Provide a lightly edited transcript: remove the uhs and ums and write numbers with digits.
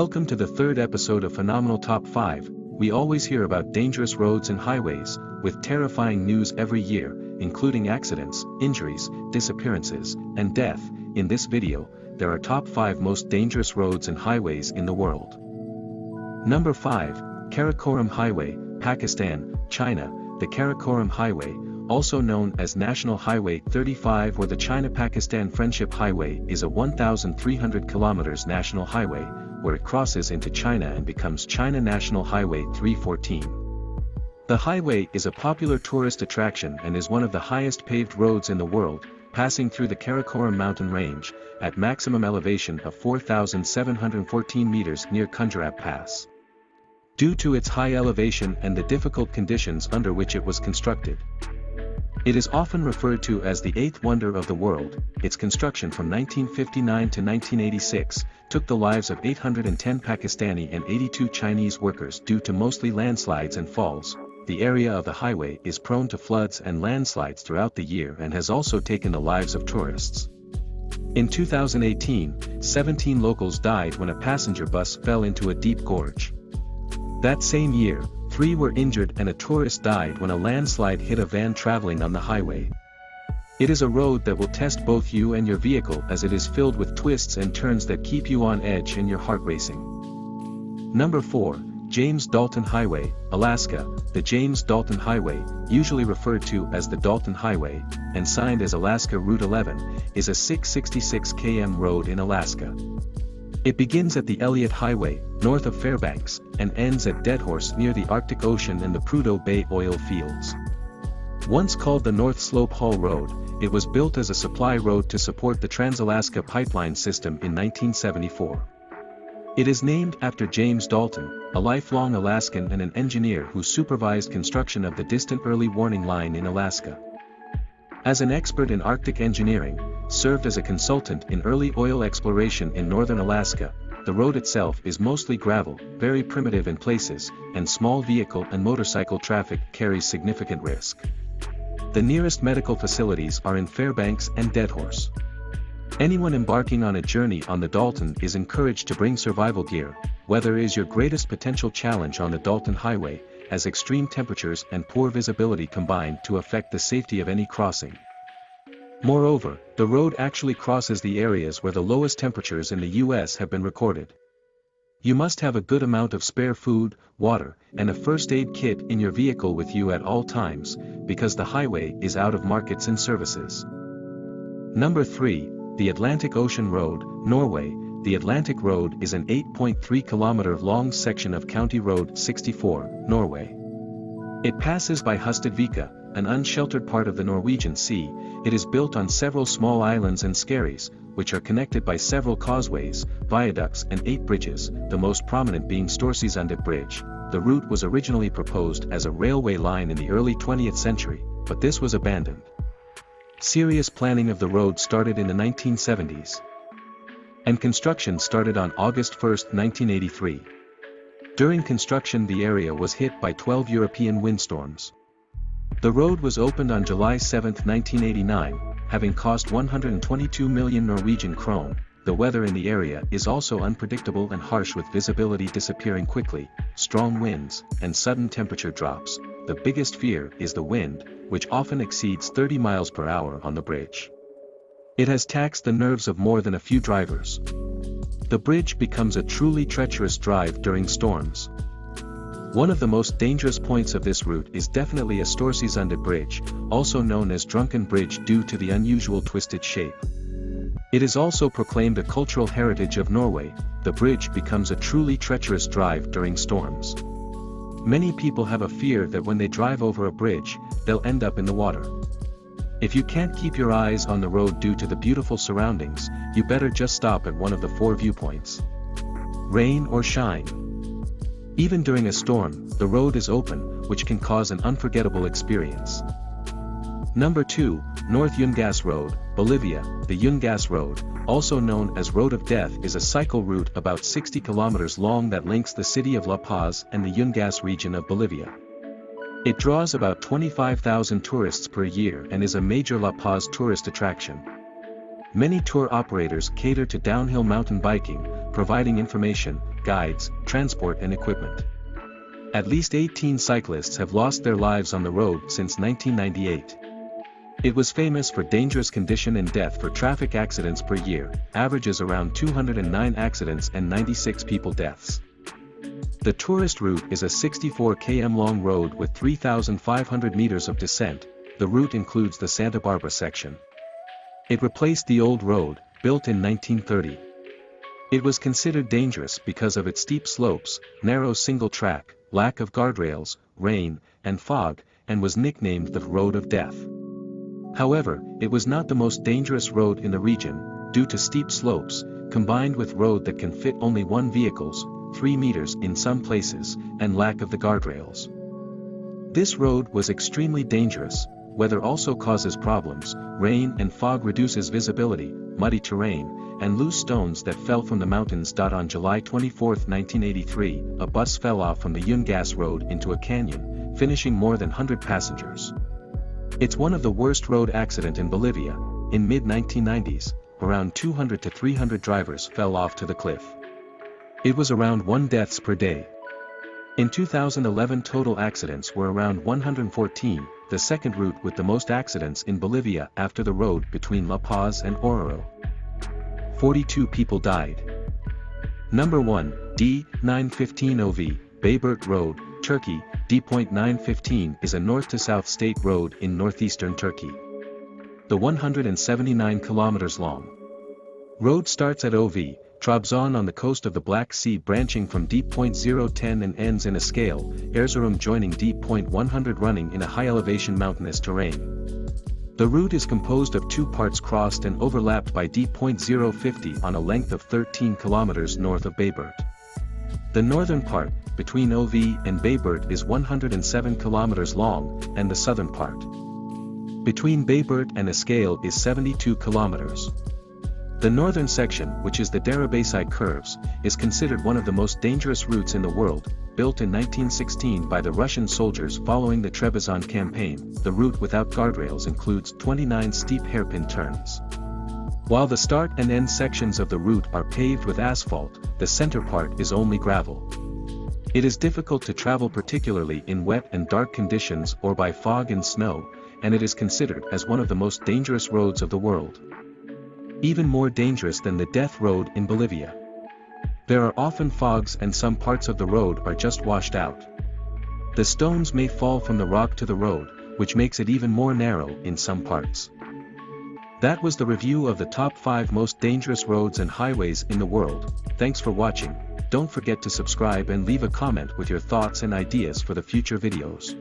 Welcome to the third episode of Phenomenal Top 5. We always hear about dangerous roads and highways, with terrifying news every year, including accidents, injuries, disappearances, and death. In this video, there are top 5 most dangerous roads and highways in the world. Number 5, Karakoram Highway, Pakistan, China. The Karakoram Highway, also known as National Highway 35 or the China-Pakistan Friendship Highway, is a 1,300 km national highway, where it crosses into China and becomes China National Highway 314. The highway is a popular tourist attraction and is one of the highest paved roads in the world, passing through the Karakoram mountain range, at maximum elevation of 4,714 meters near Kunjarab Pass. Due to its high elevation and the difficult conditions under which it was constructed, it is often referred to as the eighth wonder of the world. Its construction from 1959 to 1986 took the lives of 810 Pakistani and 82 Chinese workers due to mostly landslides and falls. The area of the highway is prone to floods and landslides throughout the year and has also taken the lives of tourists. In 2018, 17 locals died when a passenger bus fell into a deep gorge. That same year, 3 were injured and a tourist died when a landslide hit a van traveling on the highway. It is a road that will test both you and your vehicle, as it is filled with twists and turns that keep you on edge and your heart racing. Number 4, James Dalton Highway, Alaska. The James Dalton Highway, usually referred to as the Dalton Highway, and signed as Alaska Route 11, is a 666 km road in Alaska. It begins at the Elliott Highway, north of Fairbanks, and ends at Deadhorse near the Arctic Ocean and the Prudhoe Bay oil fields. Once called the North Slope Haul Road, it was built as a supply road to support the Trans-Alaska Pipeline System in 1974. It is named after James Dalton, a lifelong Alaskan and an engineer who supervised construction of the distant early warning line in Alaska. As an expert in Arctic engineering, served as a consultant in early oil exploration in northern Alaska. The road itself is mostly gravel, very primitive in places, and small vehicle and motorcycle traffic carries significant risk. The nearest medical facilities are in Fairbanks and Deadhorse. Anyone embarking on a journey on the Dalton is encouraged to bring survival gear. Weather is your greatest potential challenge on the Dalton Highway, as extreme temperatures and poor visibility combine to affect the safety of any crossing. Moreover, the road actually crosses the areas where the lowest temperatures in the US have been recorded. You must have a good amount of spare food, water, and a first aid kit in your vehicle with you at all times, because the highway is out of markets and services. Number 3, the Atlantic Ocean Road, Norway. The Atlantic Road is an 8.3 km long section of County Road 64, Norway. It passes by Hustadvika, an unsheltered part of the Norwegian Sea. It is built on several small islands and skerries, which are connected by several causeways, viaducts and 8 bridges, the most prominent being Storsundet Bridge. The route was originally proposed as a railway line in the early 20th century, but this was abandoned. Serious planning of the road started in the 1970s. And construction started on August 1, 1983. During construction, the area was hit by 12 European windstorms. The road was opened on July 7, 1989, having cost 122 million Norwegian krone. The weather in the area is also unpredictable and harsh, with visibility disappearing quickly, strong winds, and sudden temperature drops. The biggest fear is the wind, which often exceeds 30 miles per hour on the bridge. It has taxed the nerves of more than a few drivers. The bridge becomes a truly treacherous drive during storms. One of the most dangerous points of this route is definitely a Storsundet Bridge, also known as Drunken Bridge due to the unusual twisted shape. It is also proclaimed a cultural heritage of Norway. The bridge becomes a truly treacherous drive during storms. Many people have a fear that when they drive over a bridge, they'll end up in the water. If you can't keep your eyes on the road due to the beautiful surroundings, you better just stop at one of the 4 viewpoints. Rain or shine. Even during a storm, the road is open, which can cause an unforgettable experience. Number 2, North Yungas Road, Bolivia. The Yungas Road, also known as Road of Death, is a cycle route about 60 kilometers long that links the city of La Paz and the Yungas region of Bolivia. It draws about 25,000 tourists per year and is a major La Paz tourist attraction. Many tour operators cater to downhill mountain biking, providing information, guides, transport and equipment. At least 18 cyclists have lost their lives on the road since 1998. It was famous for dangerous condition and death for traffic accidents per year, averages around 209 accidents and 96 people deaths. The tourist route is a 64 km long road with 3,500 meters of descent. The route includes the Santa Barbara section. It replaced the old road, built in 1930. It was considered dangerous because of its steep slopes, narrow single track, lack of guardrails, rain, and fog, and was nicknamed the Road of Death. However, it was not the most dangerous road in the region, due to steep slopes, combined with road that can fit only one vehicles, 3 meters in some places, and lack of the guardrails. This road was extremely dangerous. Weather also causes problems. Rain and fog reduces visibility, muddy terrain, and loose stones that fell from the mountains. On July 24, 1983, a bus fell off from the Yungas road into a canyon, finishing more than 100 passengers. It's one of the worst road accidents in Bolivia. In mid-1990s, around 200 to 300 drivers fell off to the cliff. It was around 1 deaths per day. In 2011 total accidents were around 114, the second route with the most accidents in Bolivia after the road between La Paz and Oruro. 42 people died. Number 1, D915 Of-Bayburt Road, Turkey. D.915 is a north-to-south state road in northeastern Turkey. The 179 kilometers long road starts at Trabzon on the coast of the Black Sea, branching from D.010 and ends in a scale, Erzurum joining D.100, running in a high-elevation mountainous terrain. The route is composed of 2 parts crossed and overlapped by D.050 on a length of 13 kilometers north of Bayburt. The northern part, between Ov and Bayburt, is 107 kilometers long, and the southern part, between Bayburt and Escale, is 72 kilometers. The northern section, which is the Darabasai curves, is considered one of the most dangerous routes in the world. Built in 1916 by the Russian soldiers following the Trebizond campaign, the route without guardrails includes 29 steep hairpin turns. While the start and end sections of the route are paved with asphalt, the center part is only gravel. It is difficult to travel, particularly in wet and dark conditions or by fog and snow, and it is considered as one of the most dangerous roads of the world. Even more dangerous than the death road in Bolivia. There are often fogs and some parts of the road are just washed out. The stones may fall from the rock to the road, which makes it even more narrow in some parts. That was the review of the top 5 most dangerous roads and highways in the world. Thanks for watching. Don't forget to subscribe and leave a comment with your thoughts and ideas for the future videos.